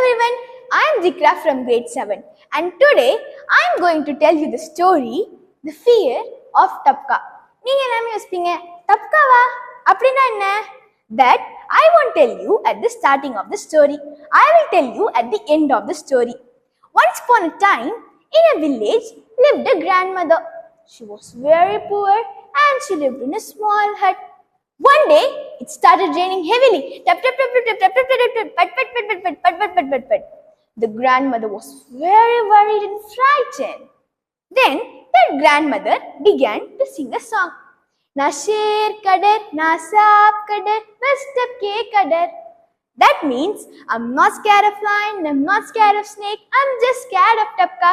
everyone, I am Dikra from grade 7 and today I am going to tell you the story The Fear of Tapka. நீங்க என்ன யோசிப்பீங்க, தப்காவா அப்படினா என்ன? That I won't tell you at the starting of the story. I will tell you at the end of the story. Once upon a time in a village lived a grandmother. She was very poor and she lived in a small hut. One day, it started raining heavily. Tap, tap, tap, tap, tap, tap, tap, tap, pat, pat, pat, pat, pat, pat, pat, pat, pat. The grandmother was very worried and frightened. Then, that grandmother began to sing a song. Na sher kadar, na saap kadar, na step ke kadar. That means, I'm not scared of lion, I'm not scared of snake, I'm just scared of Tapka.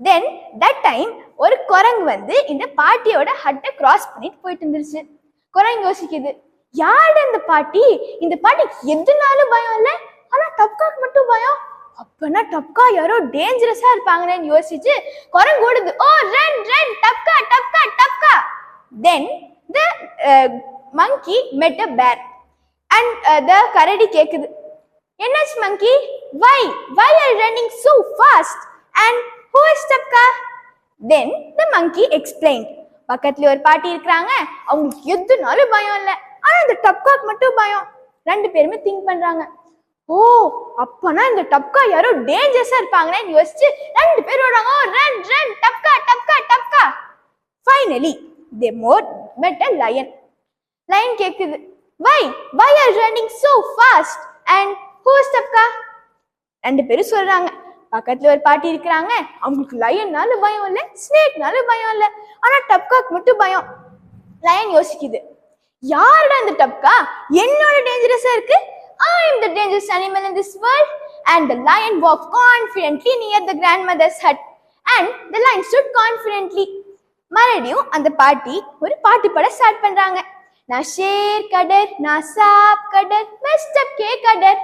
Then, that time, ஒரு குரங்கு வந்து இந்த பாட்டியோட ஹட்டை cross பண்ணிட்டு போயிட்டு இருந்துருச்சு. குரங்கு யோசிக்குது, யாரு இந்த பாட்டிக்கு எதுனாலும் பயம் இல்லை, ஆனா டப்காக்கு மட்டும் பயம். அப்பனா டப்கா யாரோ டேஞ்சரஸா இருப்பாங்கன்னு யோசிச்சு குரங்கு ஓடுது. ஓ ரன் ரன் டப்கா டப்கா டப்கா. Then the monkey met a bear and the கரடி கேக்குது, என்னாச்சு monkey, why are you running so fast and who is Tapka? Then the monkey explained, பக்கத்துல ஒரு பாட்டி இருக்காங்க, அவங்களுக்கு எதுனாலும் பயம் இல்லை, ஆனா இந்த டப்காக்கு மட்டும் பயம். ரெண்டு பேருமே திங்க் பண்றாங்க, ஓ அப்பனா இந்த டப்கா யாரோ டேஞ்சரஸா இருப்பாங்கன்னு யோசிச்சு ரெண்டு பேரும் ஓடுறாங்க. ஓ ரன் ரன் டப்கா டப்கா டப்கா. Finally they met a lion. Lion கேக்குது, why are you running so fast and who is Tapka? ரெண்டு பேரும் சொல்றாங்க, பக்கத்துல ஒரு பாட்டி இருக்கிறாங்க, அவங்களுக்கு லயன்னாலும் பயம் இல்லை, ஸ்னேக்னாலும் பயம் இல்லை, ஆனா டப்காக்கு மட்டும் பயம். லயன் யோசிக்குது, யாருடா இந்த டப்கா என்னோட டேஞ்சரஸா இருக்கு? I am the dangerous animal in this world. And the lion walked confidently near the grandmother's hut. And the lion stood confidently. மறுபடியும் அந்த பாட்டி ஒரு பாட்டு பாட ஸ்டார்ட் பண்றாங்க. நான் ஷேர் கடர், நான் சாப் கடர், மிஸ்டர் கே கடர்.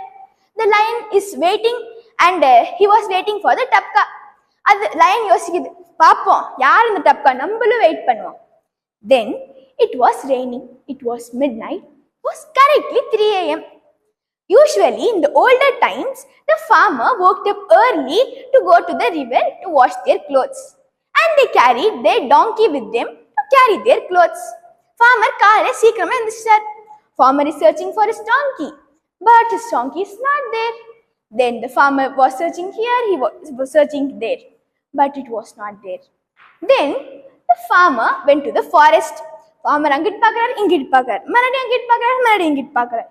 The lion is waiting and he was waiting for the Tapka. அது lion யோசிக்குது, பாப்போம் யார் இந்த டப்கா, நம்மளும் வெயிட் பண்ணுவோம். Then it was raining. It was midnight. It was correctly 3 a.m. Usually in the older times, the farmer woke up early to go to the river to wash their clothes. And they carried their donkey with them to carry their clothes. Farmer காலையில சீக்கிரமா எந்திரிச்சார். Farmer is searching for his donkey, but his donkey is not there. Then the farmer was searching here, he was searching there, but it was not there. Then the farmer went to the forest. Farmer அங்கிட்டு பார்க்கறாரு, இங்கிட்டு பார்க்கறாரு, மறுபடியும் அங்கிட்டு பார்க்கறாரு, மறுபடியும் இங்கிட்டு பார்க்கறாரு,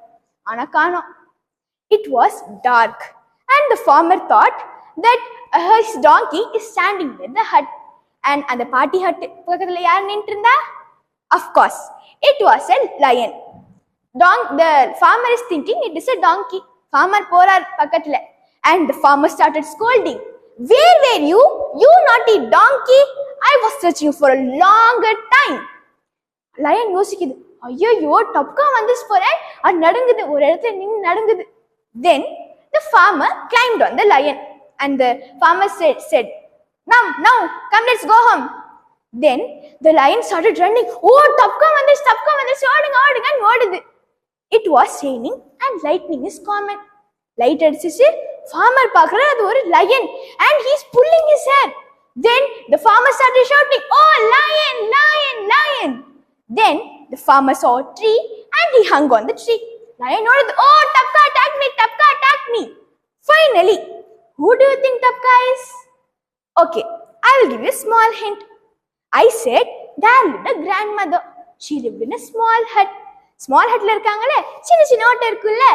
ஆனா காணோம். It was dark and the farmer thought that his donkey is standing near the hut. And அந்த பாட்டி ஹட் பக்கத்துல யார் நின்னுட்டு இருந்தா? Of course, it was a lion. The farmer is thinking it is a donkey. Farmer போறார் பக்கத்துல and the farmer started scolding. Where were you? You naughty donkey! I was searching for a longer time. Lion யோசிக்குது, ஐயோ டப்கா வந்துச்சு போறேன், அது நடுங்குது, ஒரு இடத்துல நின்று நடுங்குது. Then the farmer climbed on the lion and the farmer said, now come, let's go home. Then the lion started running. Oh டப்கா வந்துச்சு, ஓடுங்க ஓடுது. It was raining and lightning is common. Light அடிச்சிச்சு, farmer பார்க்கற அது ஒரு lion and he is pulling his hair. Then the farmer started shouting, oh lion lion lion. Then the farmer saw a tree and he hung on the tree. Lion ஓடுது, oh Tapka attack me. Finally, who do you think Tapka is? Okay, I will give you a small hint. I said there lived a grandmother. She lived in a small hut. Small hutல இருக்காங்களே, சின்ன ஓட்டை இருக்குல்ல,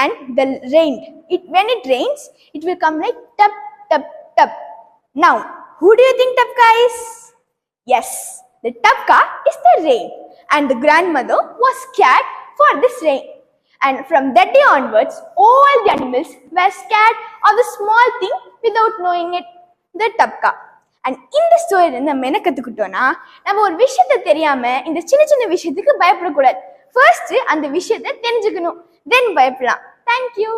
and the rained. When it rains, it will come like tap tap tap. Now, who do you think Tapka is? Yes, the Tapka is the rain, and the grandmother was scared for this rain. And from that day onwards, all the animals were scared of the small thing without knowing it, the Tapka. And in the story நம்ம என்ன கத்துக்கிட்டோம்னா, நம்ம ஒரு விஷயத்தை தெரியாம இந்த சின்ன விஷயத்துக்கு பயப்படக்கூடாது. ஃபர்ஸ்ட் அந்த விஷயத்தை தெரிஞ்சுக்கணும், தென் பயப்படலாம். Thank you.